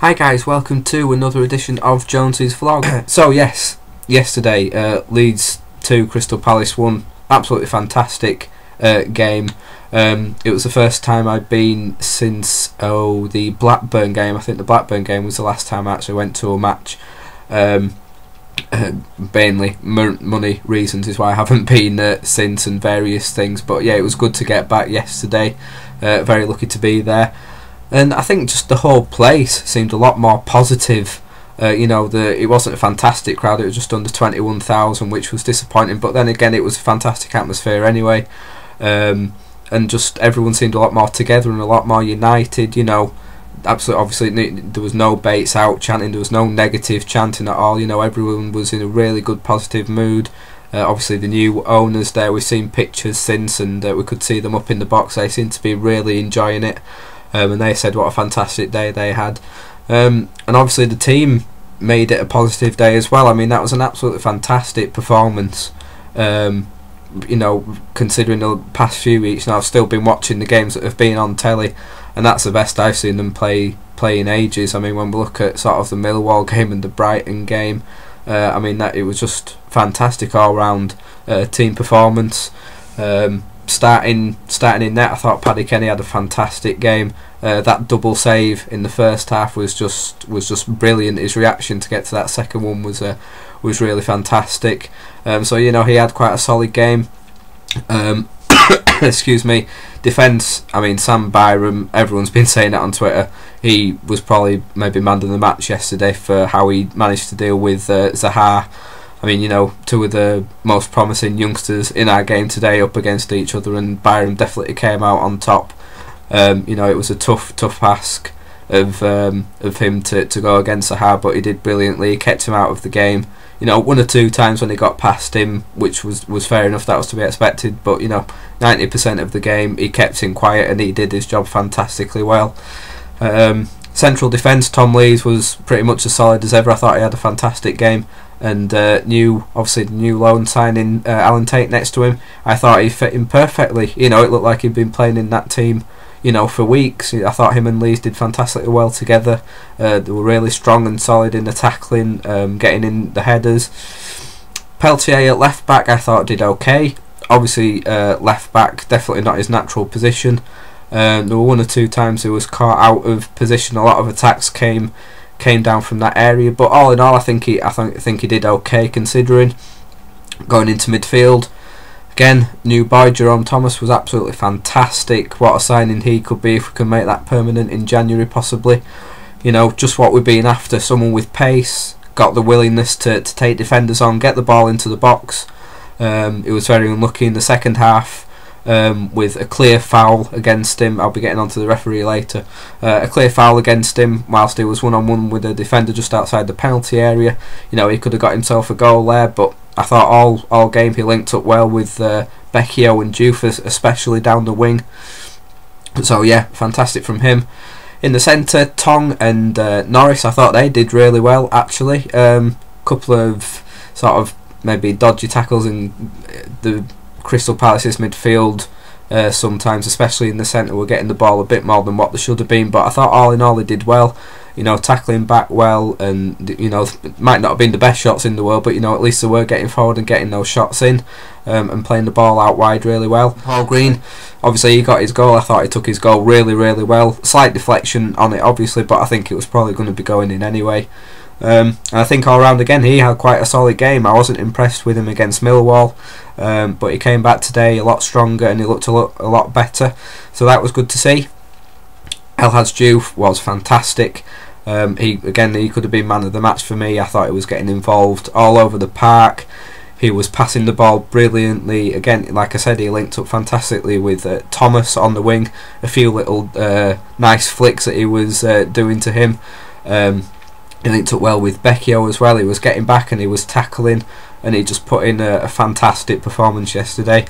Hi guys, welcome to another edition of Jonesy's vlog. So yes, yesterday Leeds 2, Crystal Palace 1. Absolutely fantastic game. It was the first time I'd been since the Blackburn game. I think the Blackburn game was the last time I actually went to a match. Mainly money reasons is why I haven't been since, and various things, but yeah, it was good to get back yesterday. Very lucky to be there. And I think just the whole place seemed a lot more positive. It wasn't a fantastic crowd, it was just under 21,000, which was disappointing, but then again it was a fantastic atmosphere anyway. And just everyone seemed a lot more together and a lot more united. Absolutely, obviously there was no baits out chanting, there was no negative chanting at all. Everyone was in a really good positive mood. Obviously the new owners there, we've seen pictures since, and we could see them up in the box. They seem to be really enjoying it. And they said what a fantastic day they had, and obviously the team made it a positive day as well. I mean, that was an absolutely fantastic performance. Considering the past few weeks now, I've still been watching the games that have been on telly, and that's the best I've seen them play in ages. I mean, when we look at sort of the Millwall game and the Brighton game, I mean, that it was just fantastic all round team performance. Starting in net, I thought Paddy Kenny had a fantastic game. That double save in the first half was just brilliant. His reaction to get to that second one was really fantastic. So he had quite a solid game. Excuse me. Defence, I mean, Sam Byram, everyone's been saying that on Twitter. He was probably maybe man of the match yesterday for how he managed to deal with Zaha. I mean, two of the most promising youngsters in our game today up against each other, and Byram definitely came out on top. It was a tough ask of him to go against Zaha, but he did brilliantly. He kept him out of the game. One or two times when he got past him, which was fair enough, that was to be expected. But 90% of the game he kept him quiet, and he did his job fantastically well. Central defence, Tom Lees was pretty much as solid as ever. I thought he had a fantastic game. And obviously the new loan signing, Alan Tate, next to him, I thought he fit in perfectly. It looked like he'd been playing in that team for weeks. I thought him and Lees did fantastically well together. They were really strong and solid in the tackling, getting in the headers. Peltier at left back I thought did okay. Obviously left back, definitely not his natural position. There were one or two times he was caught out of position. A lot of attacks came down from that area, but all in all, I think he did okay considering. Going into midfield, again, new boy Jerome Thomas was absolutely fantastic. What a signing he could be if we can make that permanent in January, possibly. Just what we've been after: someone with pace, got the willingness to take defenders on, get the ball into the box. It was very unlucky in the second half. With a clear foul against him. I'll be getting onto the referee later. A clear foul against him whilst he was one-on-one with a defender just outside the penalty area. He could have got himself a goal there, but I thought all game he linked up well with Becchio and Dufus, especially down the wing. So yeah, fantastic from him. In the centre, Tong and Norris, I thought they did really well actually. Couple of sort of maybe dodgy tackles in the Crystal Palace's midfield sometimes, especially in the centre, were getting the ball a bit more than what they should have been, but I thought all in all they did well. Tackling back well, and it might not have been the best shots in the world, but at least they were getting forward and getting those shots in, and playing the ball out wide really well. Paul Green, obviously he got his goal. I thought he took his goal really well. Slight deflection on it obviously, but I think it was probably going to be going in anyway. And I think all round again he had quite a solid game. I wasn't impressed with him against Millwall, but he came back today a lot stronger and he looked a lot better, so that was good to see. El Hadj Diouf was fantastic. He could have been man of the match for me. I thought he was getting involved all over the park. He was passing the ball brilliantly. Again, like I said, he linked up fantastically with Thomas on the wing. A few little nice flicks that he was doing to him. He linked up well with Becchio as well. He was getting back and he was tackling, and he just put in a fantastic performance yesterday.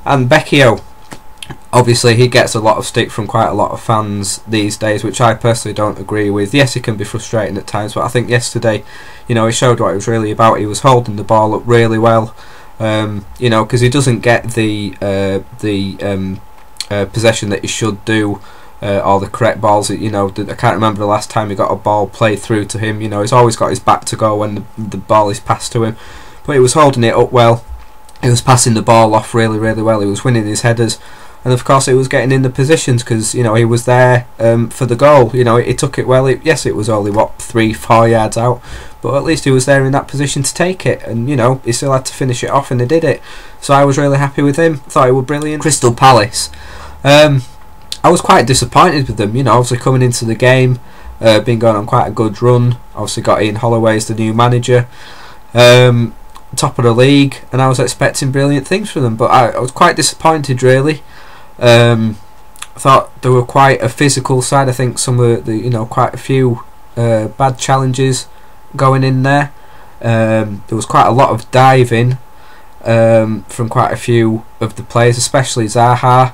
And Becchio, obviously he gets a lot of stick from quite a lot of fans these days, which I personally don't agree with. Yes, he can be frustrating at times, but I think yesterday, he showed what it was really about. He was holding the ball up really well, because he doesn't get the possession that he should do or the correct balls. You know, I can't remember the last time he got a ball played through to him. You know, he's always got his back to go when the ball is passed to him, but he was holding it up well. He was passing the ball off really, really well. He was winning his headers, and of course he was getting in the positions because, you know, he was there for the goal. You know, he took it well. Yes, it was only 3-4 yards out, but at least he was there in that position to take it, and, you know, he still had to finish it off, and he did it. So I was really happy with him. Thought he was brilliant. Crystal Palace, I was quite disappointed with them. You know, obviously coming into the game, been going on quite a good run. Obviously got Ian Holloway as the new manager. Top of the league, and I was expecting brilliant things from them, but I was quite disappointed really. I thought they were quite a physical side. I think some of the, you know, quite a few bad challenges going in there. There was quite a lot of diving from quite a few of the players, especially Zaha.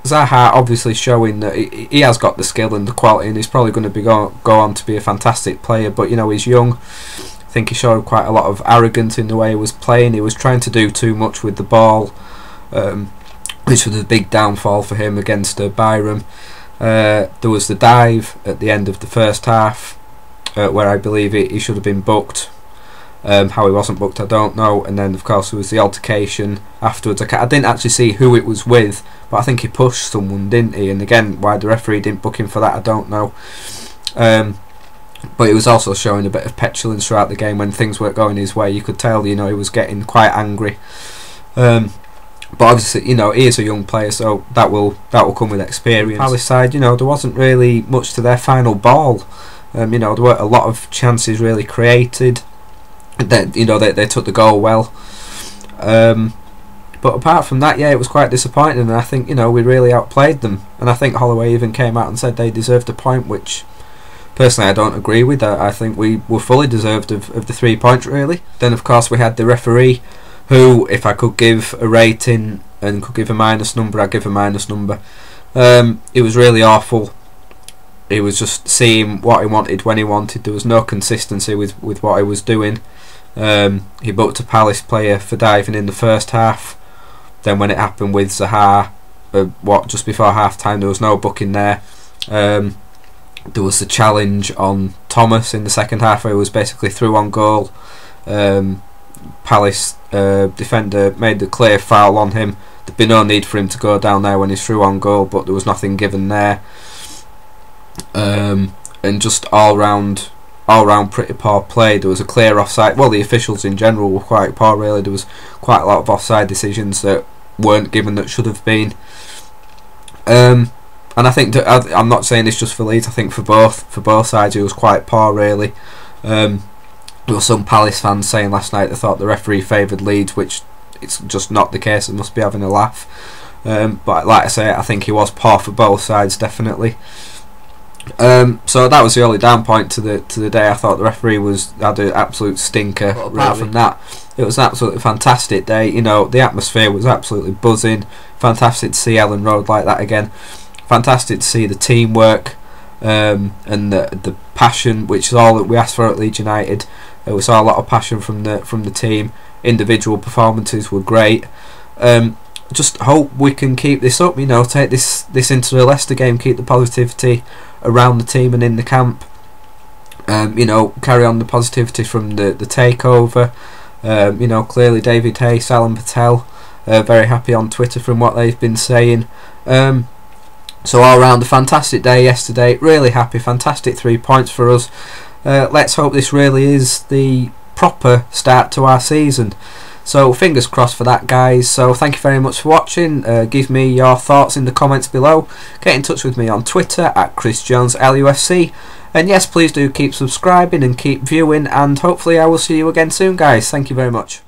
Zaha obviously showing that he has got the skill and the quality, and he's probably going to be go on to be a fantastic player, but, you know, he's young. I think he showed quite a lot of arrogance in the way he was playing. He was trying to do too much with the ball, which was a big downfall for him against Byram. There was the dive at the end of the first half, where I believe he should have been booked. How he wasn't booked, I don't know. And then, of course, there was the altercation afterwards. I didn't actually see who it was with, but I think he pushed someone, didn't he? And again, why the referee didn't book him for that, I don't know. But he was also showing a bit of petulance throughout the game when things weren't going his way. You could tell, you know, he was getting quite angry. But obviously, you know, he is a young player, so that will come with experience. Palace side, you know, there wasn't really much to their final ball. You know, there weren't a lot of chances really created. You know, they took the goal well. But apart from that, yeah, it was quite disappointing, and I think, you know, we really outplayed them. And I think Holloway even came out and said they deserved a point, which personally I don't agree with. I think we were fully deserved of the 3 points, really. Then, of course, we had the referee, who, if I could give a rating and could give a minus number, I'd give a minus number. It was really awful. He was just seeing what he wanted when he wanted. There was no consistency with what he was doing. He booked a Palace player for diving in the first half. Then when it happened with Zaha, just before half time, there was no booking there. There was the challenge on Thomas in the second half, where he was basically through on goal. Palace defender made the clear foul on him. There'd be no need for him to go down there when he's through on goal, but there was nothing given there. And just all round pretty poor play. There was a clear offside. Well, the officials in general were quite poor, really. There was quite a lot of offside decisions that weren't given that should have been. And I think that, I'm not saying this just for Leeds, I think for both sides it was quite poor, really. There were some Palace fans saying last night they thought the referee favoured Leeds, which it's just not the case. They must be having a laugh. But like I say, I think he was poor for both sides, definitely. So that was the only down point to the day. I thought the referee had an absolute stinker. But apart from that, it was an absolutely fantastic day. You know, the atmosphere was absolutely buzzing. Fantastic to see Ellen Road like that again. Fantastic to see the teamwork and the passion, which is all that we asked for at Leeds United. We saw a lot of passion from the team. Individual performances were great. Just hope we can keep this up. You know, take this into the Leicester game. Keep the positivity around the team and in the camp. You know, carry on the positivity from the takeover. You know, clearly David Hayes, Alan Patel, very happy on Twitter from what they've been saying. So all round a fantastic day yesterday. Really happy. Fantastic 3 points for us. Let's hope this really is the proper start to our season. So fingers crossed for that, guys. So thank you very much for watching. Give me your thoughts in the comments below. Get in touch with me on Twitter at ChrisJonesLUFC. And yes, please do keep subscribing and keep viewing, and hopefully I will see you again soon, guys. Thank you very much.